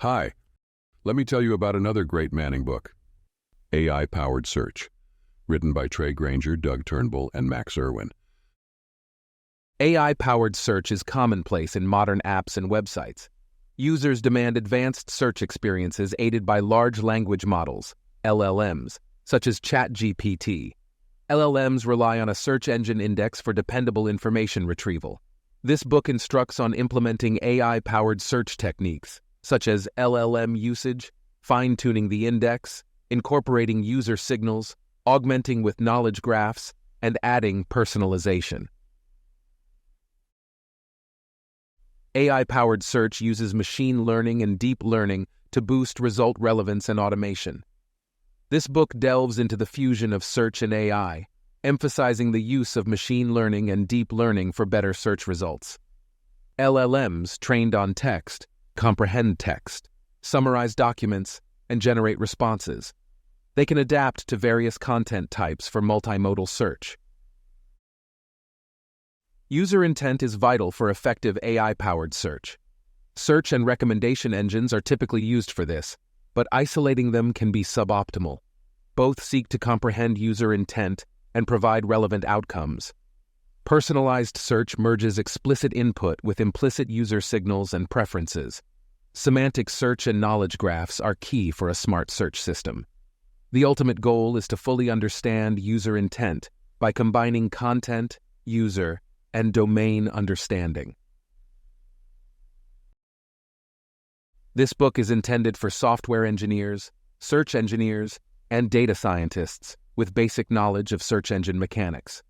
Hi, let me tell you about another great Manning book, AI-Powered Search, written by Trey Grainger, Doug Turnbull, and Max Irwin. AI-powered search is commonplace in modern apps and websites. Users demand advanced search experiences aided by large language models, LLMs, such as ChatGPT. LLMs rely on a search engine index for dependable information retrieval. This book instructs on implementing AI-powered search techniques, such as LLM usage, fine-tuning the index, incorporating user signals, augmenting with knowledge graphs, and adding personalization. AI-powered search uses machine learning and deep learning to boost result relevance and automation. This book delves into the fusion of search and AI, emphasizing the use of machine learning and deep learning for better search results. LLMs trained on text comprehend text, summarize documents, and generate responses. They can adapt to various content types for multimodal search. User intent is vital for effective AI-powered search. Search and recommendation engines are typically used for this, but isolating them can be suboptimal. Both seek to comprehend user intent and provide relevant outcomes. Personalized search merges explicit input with implicit user signals and preferences. Semantic search and knowledge graphs are key for a smart search system. The ultimate goal is to fully understand user intent by combining content, user, and domain understanding. This book is intended for software engineers, search engineers, and data scientists with basic knowledge of search engine mechanics.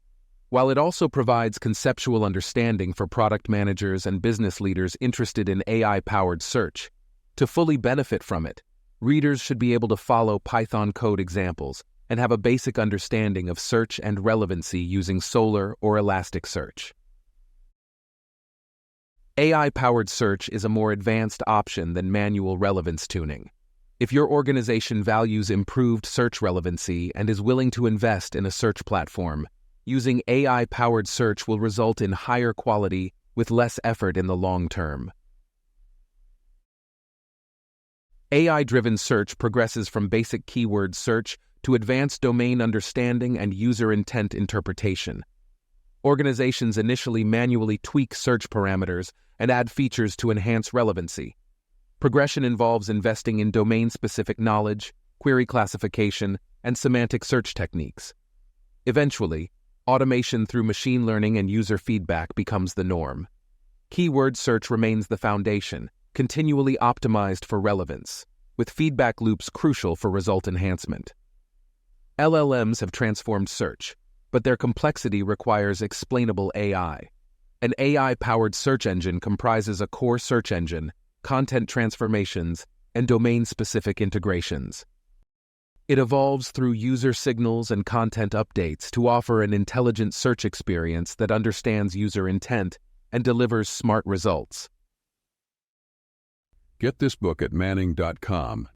While it also provides conceptual understanding for product managers and business leaders interested in AI-powered search, to fully benefit from it, readers should be able to follow Python code examples and have a basic understanding of search and relevancy using Solr or Elasticsearch. AI-powered search is a more advanced option than manual relevance tuning. If your organization values improved search relevancy and is willing to invest in a search platform, using AI-powered search will result in higher quality with less effort in the long term. AI-driven search progresses from basic keyword search to advanced domain understanding and user intent interpretation. Organizations initially manually tweak search parameters and add features to enhance relevancy. Progression involves investing in domain-specific knowledge, query classification, and semantic search techniques. Eventually, automation through machine learning and user feedback becomes the norm. Keyword search remains the foundation, continually optimized for relevance, with feedback loops crucial for result enhancement. LLMs have transformed search, but their complexity requires explainable AI. An AI-powered search engine comprises a core search engine, content transformations, and domain-specific integrations. It evolves through user signals and content updates to offer an intelligent search experience that understands user intent and delivers smart results. Get this book at manning.com